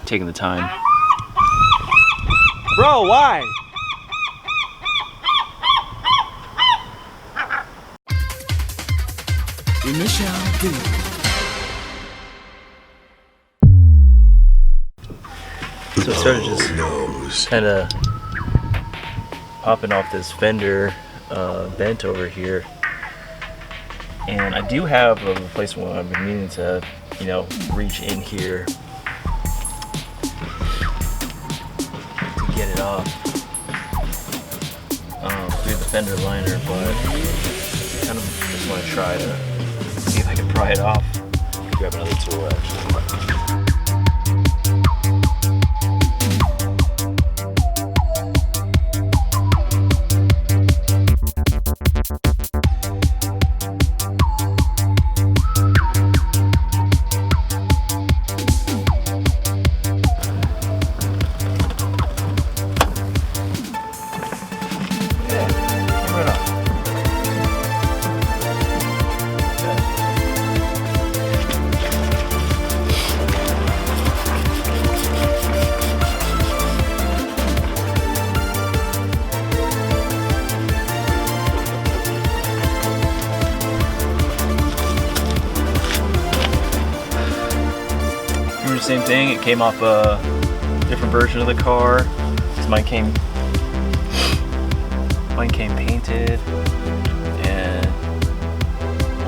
taking the time. Bro, why? Initial D. So I started just kind of popping off this fender vent over here, and I do have a replacement one. I've been meaning to, you know, reach in here to get it off through the fender liner, but I kind of just want to try to see if I can pry it off. Grab another tool actually. Same thing, it came off a different version of the car. Mine came painted and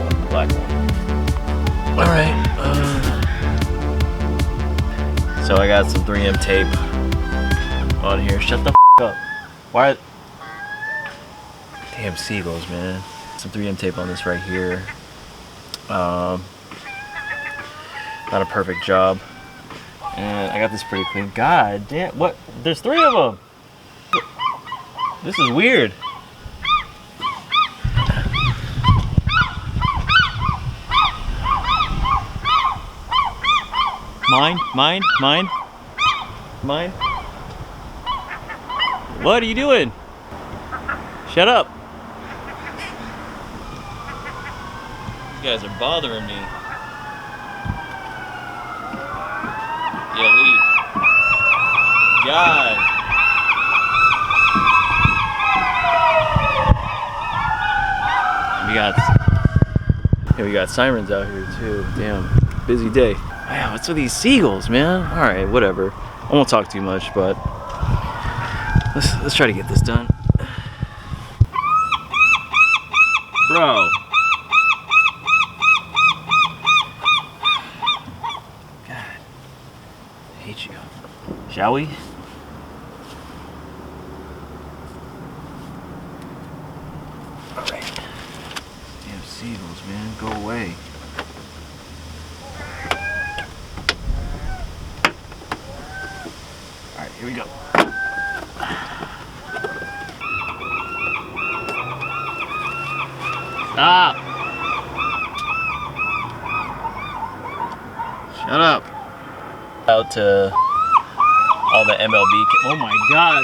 the black one. All right. So I got some 3M tape on here. Shut the f up. Why? Damn seagulls, man. Some 3M tape on this right here. Not a perfect job. And I got this pretty clean. God damn, what? There's 3 of them. This is weird. Mine. What are you doing? Shut up. These guys are bothering me. Yeah, leave. God. We got sirens out here too. Damn, busy day. Wow, what's with these seagulls, man? All right, whatever. I won't talk too much, but let's try to get this done. Bro. Hate you. Shall we? Alright. Damn seagulls, man. Go away. Alright, here we go. Stop! Shut up. Out to all the MLB. Oh my God.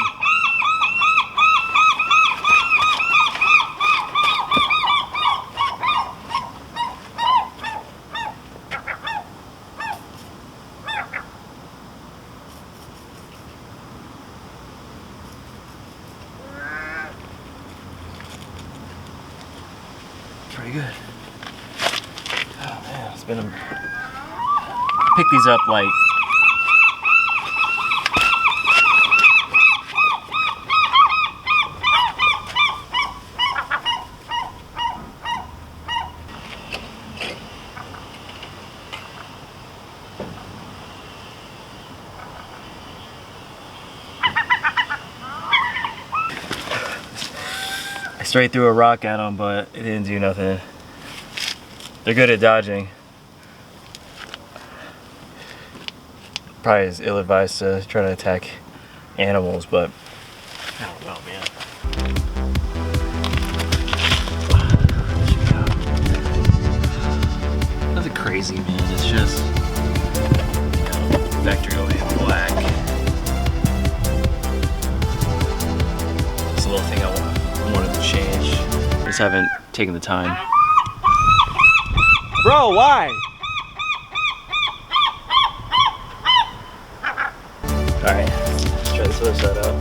Pretty good. Oh man, it's been a... Pick these up like I straight threw a rock at them, but it didn't do nothing. They're good at dodging. Probably is ill-advised to try to attack animals, but I don't know, man. Nothing crazy, man. It's just, you know, factory OEM black. It's a little thing I wanted to change. I just haven't taken the time. Bro, why? Alright, let's try this other side out.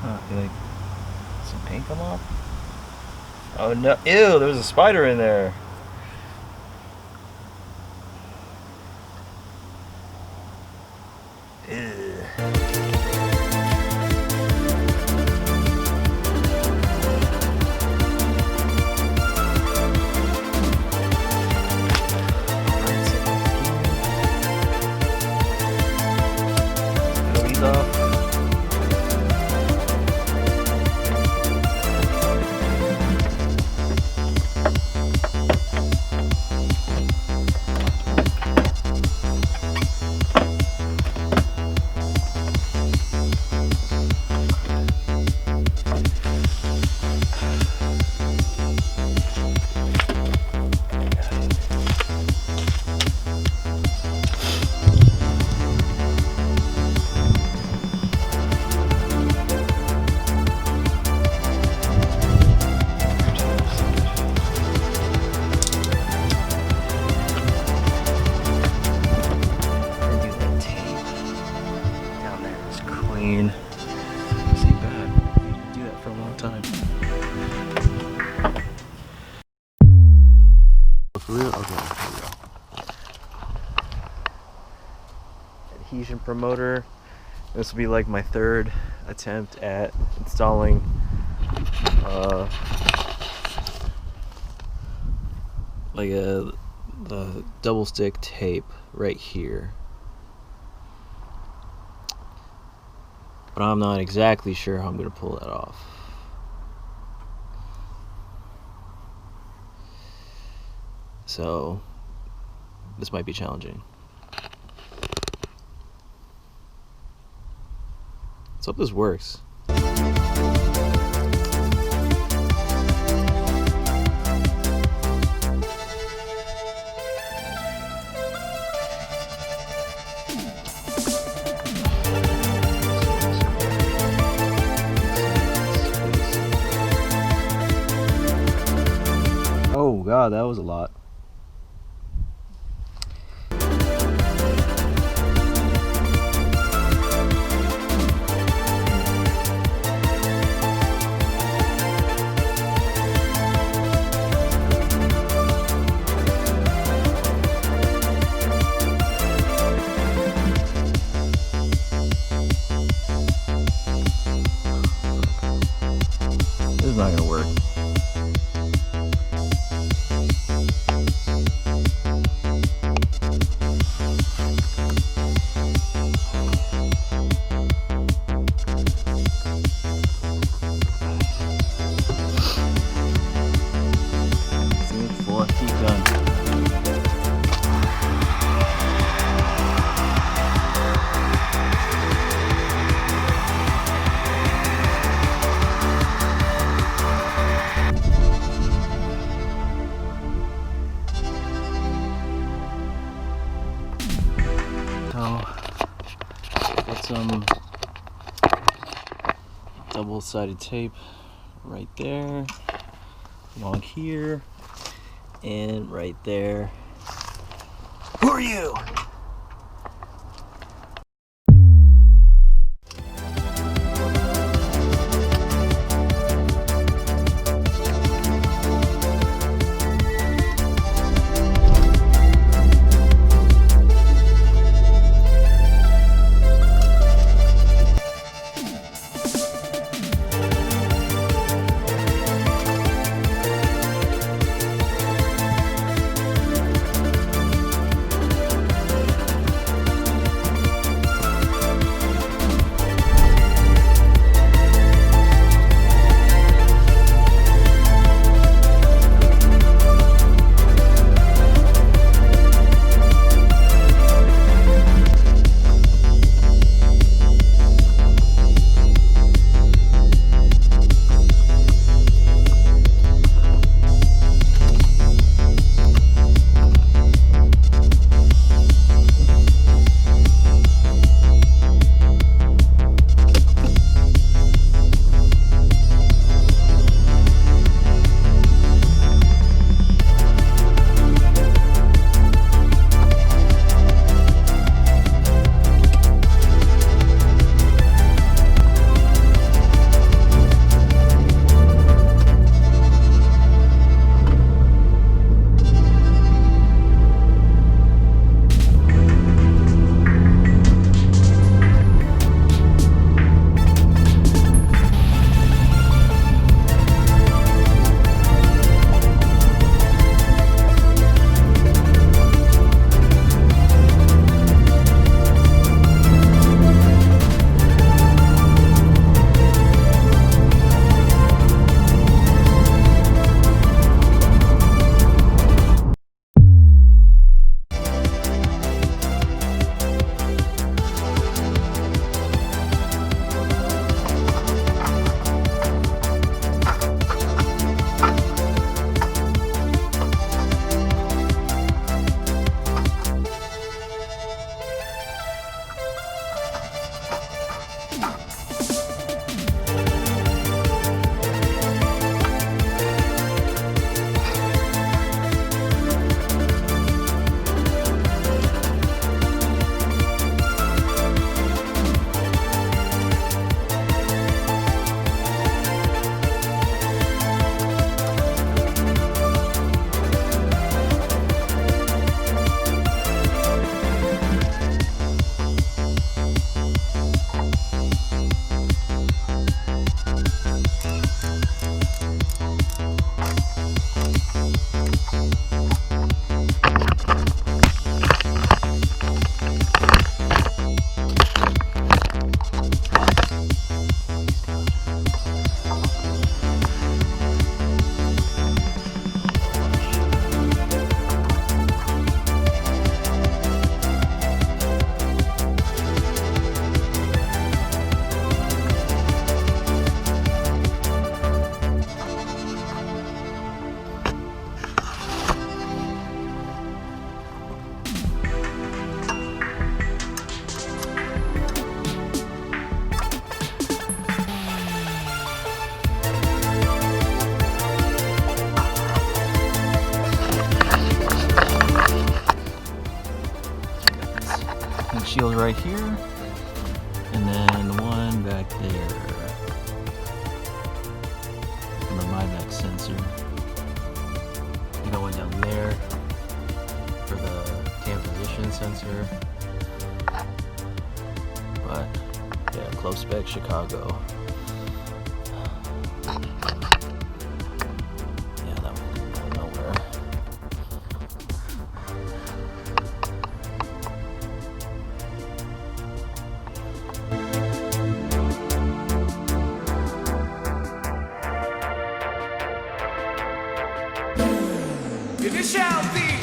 I feel like some paint come off. Oh no! Ew! There's a spider in there. Ew. Peel these off. Clean. This ain't bad. I need to do that for a long time. For real? Okay, here we go. Adhesion promoter. This will be like my third attempt at installing like the double stick tape right here. But I'm not exactly sure how I'm going to pull that off. So, this might be challenging. Let's hope this works. Oh god, that was a lot. This is not gonna work. Got some double-sided tape right there, along here, and right there. Who are you? shield right here, and then one back there. And the MyMax sensor. You got one down there for the cam position sensor. But yeah, close spec Chicago. Yeah, that one's going nowhere. It shall be.